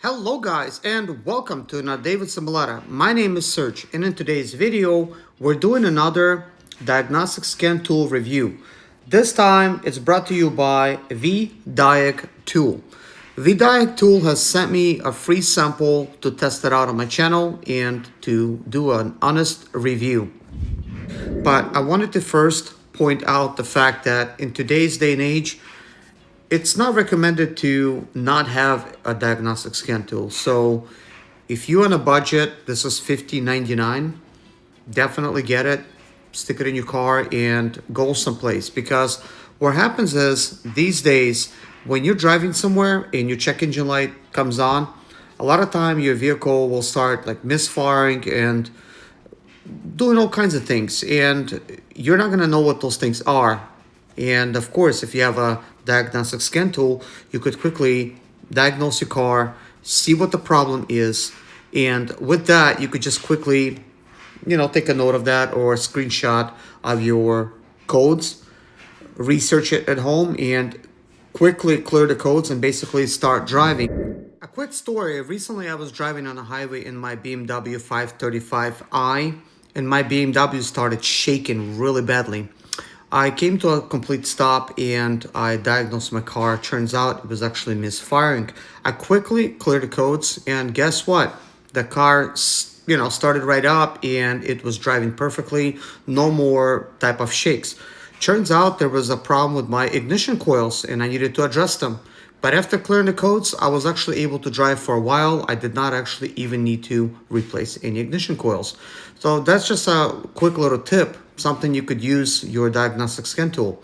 Hello guys and welcome to another day with Zimaleta. My name is Serge and in today's video we're doing another diagnostic scan tool review. This time it's brought to you by VDIAGTOOL. VDIAGTOOL has sent me a free sample to test it out on my channel and to do an honest review. But I wanted to first point out the fact that in today's day and age it's not recommended to not have a diagnostic scan tool. So if you're on a budget, this is $50.99, definitely get it, stick it in your car and go someplace. Because what happens is these days, when you're driving somewhere and your check engine light comes on, a lot of time your vehicle will start like misfiring and doing all kinds of things. And you're not gonna know what those things are. And of course, if you have a diagnostic scan tool, you could quickly diagnose your car, see what the problem is, and with that, you could just quickly, take a note of that or a screenshot of your codes, research it at home, and quickly clear the codes and basically start driving. A quick story, recently I was driving on a highway in my BMW 535i, and my BMW started shaking really badly. I came to a complete stop and I diagnosed my car. Turns out it was actually misfiring. I quickly cleared the codes and guess what? The car, started right up and it was driving perfectly. No more type of shakes. Turns out there was a problem with my ignition coils and I needed to address them. But after clearing the codes, I was actually able to drive for a while. I did not actually even need to replace any ignition coils. So that's just a quick little tip, something you could use your diagnostic scan tool.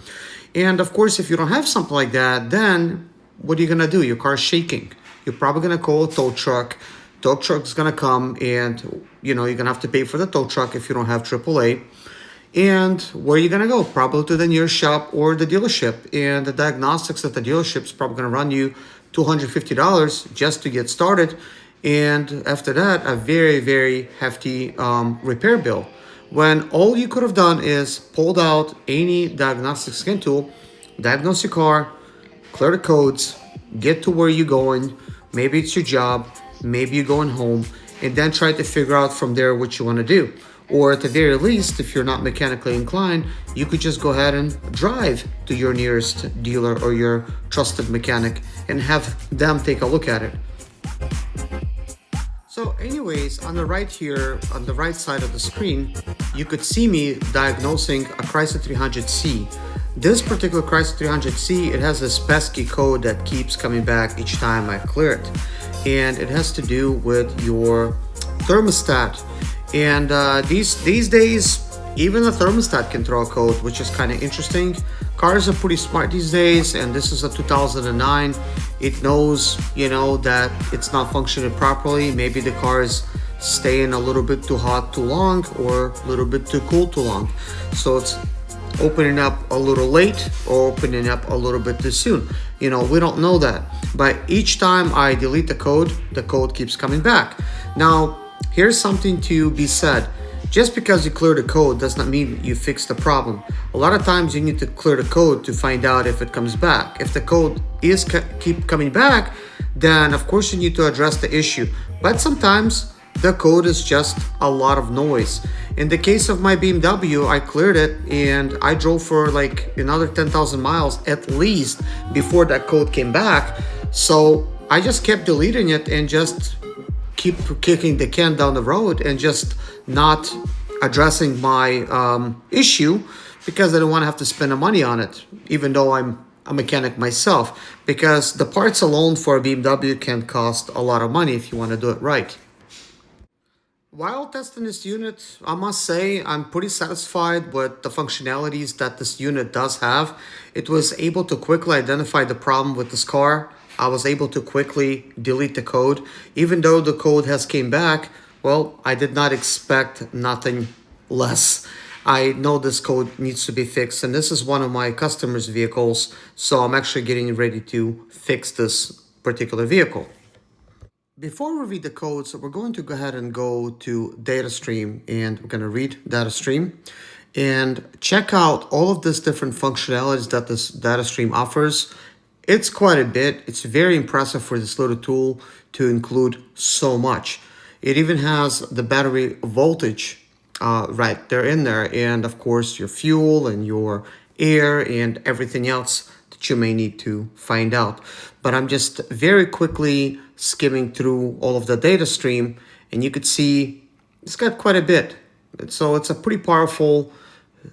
And of course, if you don't have something like that, then what are you gonna do? Your car's shaking. You're probably gonna call a tow truck. Tow truck's gonna come and you're gonna have to pay for the tow truck if you don't have AAA. And where are you gonna go? Probably to the nearest shop or the dealership. And the diagnostics at the dealership is probably gonna run you $250 just to get started. And after that, a very, very hefty repair bill. When all you could have done is pulled out any diagnostic scan tool, diagnose your car, clear the codes, get to where you're going. Maybe it's your job, maybe you're going home, and then try to figure out from there what you want to do. Or at the very least, if you're not mechanically inclined, you could just go ahead and drive to your nearest dealer or your trusted mechanic and have them take a look at it. So anyways, on the right here, on the right side of the screen, you could see me diagnosing a Chrysler 300C. This particular Chrysler 300C, it has this pesky code that keeps coming back each time I clear it. And it has to do with your thermostat. And these days, even the thermostat can throw a code, which is kind of interesting. Cars are pretty smart these days, and this is a 2009. It knows, that it's not functioning properly. Maybe the car is staying a little bit too hot too long or a little bit too cool too long. So it's opening up a little late or opening up a little bit too soon. We don't know that. But each time I delete the code keeps coming back. Now, here's something to be said. Just because you clear the code does not mean you fix the problem. A lot of times you need to clear the code to find out if it comes back. If the code is keep coming back, then of course you need to address the issue. But sometimes the code is just a lot of noise. In the case of my BMW, I cleared it and I drove for like another 10,000 miles at least before that code came back. So I just kept deleting it and just keep kicking the can down the road and just not addressing my issue because I don't want to have to spend the money on it, even though I'm a mechanic myself, because the parts alone for a BMW can cost a lot of money if you want to do it right. While testing this unit, I must say I'm pretty satisfied with the functionalities that this unit does have. It was able to quickly identify the problem with this car. I was able to quickly delete the code. Even though the code has came back, well, I did not expect nothing less. I know this code needs to be fixed, and this is one of my customers' vehicles, so I'm actually getting ready to fix this particular vehicle. Before we read the codes, we're going to go ahead and go to data stream, and we're going to read data stream and check out all of these different functionalities that this data stream offers. It's quite a bit. It's very impressive for this little tool to include so much. It even has the battery voltage right there in there, and of course your fuel and your air and everything else that you may need to find out. But I'm just very quickly skimming through all of the data stream, and you could see it's got quite a bit. So it's a pretty powerful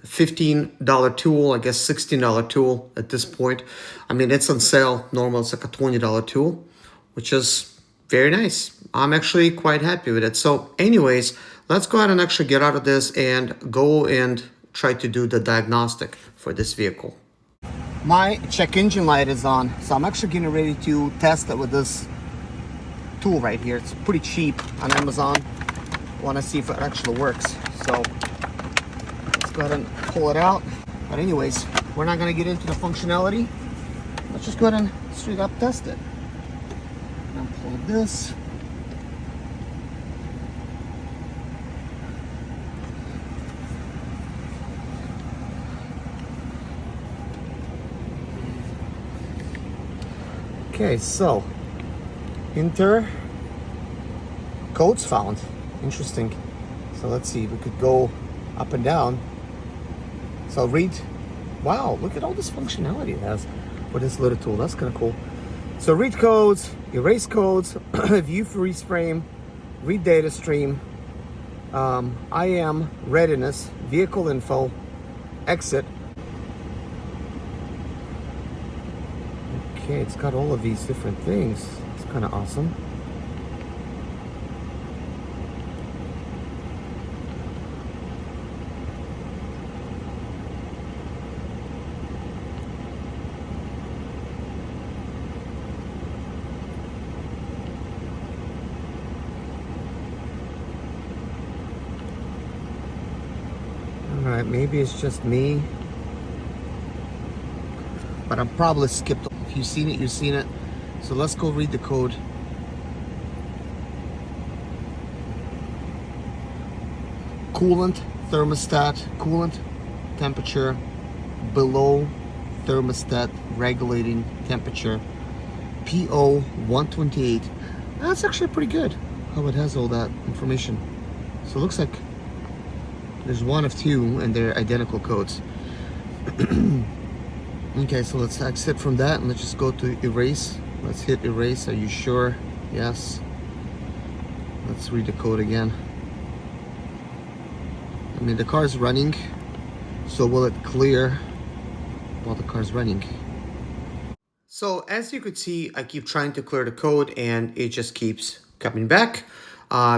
$15 tool, I guess $16 tool at this point. I mean, it's on sale. Normal, it's like a $20 tool, which is very nice. I'm actually quite happy with it. So anyways, let's go ahead and actually get out of this and go and try to do the diagnostic for this vehicle. My check engine light is on, so I'm actually getting ready to test it with this tool right here. It's pretty cheap on Amazon. I want to see if it actually works. So let's go ahead and pull it out. But anyways, we're not going to get into the functionality. Let's just go ahead and straight up test it. And pull this. Okay, so enter codes found. Interesting. So let's see, we could go up and down. So read, wow, look at all this functionality it has with this little tool. That's kind of cool. So read codes, erase codes, view freeze frame, read data stream, IM, readiness, vehicle info, exit. Okay, it's got all of these different things. It's kind of awesome. All right, maybe it's just me, but I'm probably skipped. If you've seen it, you've seen it. So let's go read the code. Coolant, thermostat, coolant temperature below thermostat regulating temperature. PO 128. That's actually pretty good how it has all that information. So it looks like there's one of two and they're identical codes. Okay, so let's exit from that and let's just go to erase. Let's hit erase. Are you sure? Yes. Let's read the code again. I mean, the car is running, so will it clear while the car is running? So as you could see, I keep trying to clear the code and it just keeps coming back.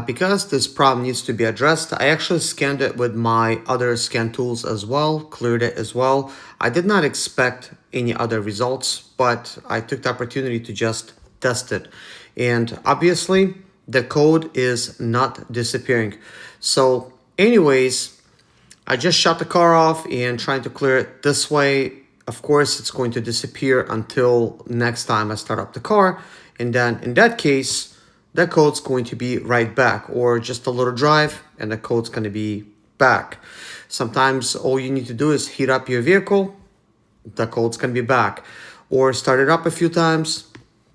Because this problem needs to be addressed, I actually scanned it with my other scan tools as well, cleared it as well. I did not expect any other results, but I took the opportunity to just test it. And obviously, the code is not disappearing. So anyways, I just shut the car off and trying to clear it this way. Of course, it's going to disappear until next time I start up the car. And then in that case, the code's going to be right back, or just a little drive and the code's going to be back. Sometimes all you need to do is heat up your vehicle, the code's going to be back, or start it up a few times,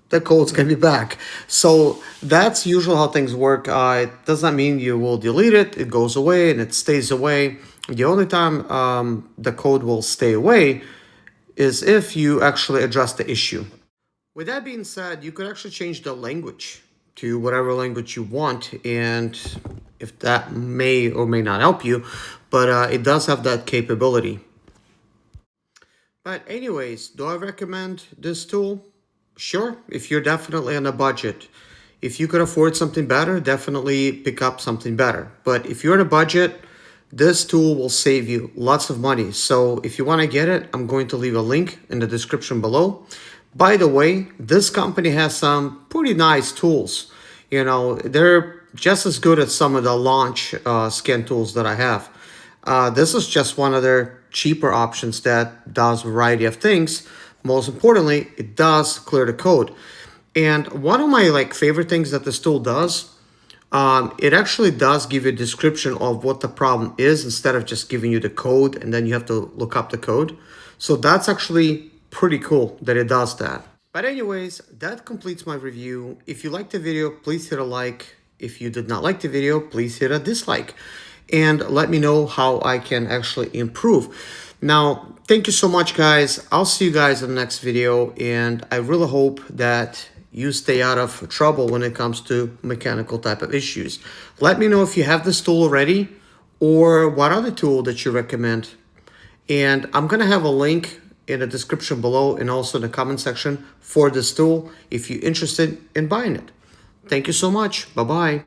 the code's going to be back. So that's usually how things work. It does not mean you will delete it. It goes away and it stays away. The only time the code will stay away is if you actually address the issue. With that being said, you could actually change the language to whatever language you want, and if that may or may not help you, but it does have that capability. But anyways, do I recommend this tool? Sure, if you're definitely on a budget. If you could afford something better, definitely pick up something better. But if you're on a budget, this tool will save you lots of money. So if you want to get it, I'm going to leave a link in the description below. By the way, this company has some pretty nice tools. You know, they're just as good as some of the launch scan tools that I have. This is just one of their cheaper options that does a variety of things. Most importantly, it does clear the code. And one of my favorite things that this tool does, it actually does give you a description of what the problem is instead of just giving you the code and then you have to look up the code. So that's actually pretty cool that it does that. But anyways, that completes my review. If you liked the video, please hit a like. If you did not like the video, please hit a dislike. And let me know how I can actually improve. Now, thank you so much, guys. I'll see you guys in the next video. And I really hope that you stay out of trouble when it comes to mechanical type of issues. Let me know if you have this tool already or what other tool that you recommend. And I'm going to have a link in the description below and also in the comment section for this tool if you're interested in buying it. Thank you so much. Bye-bye.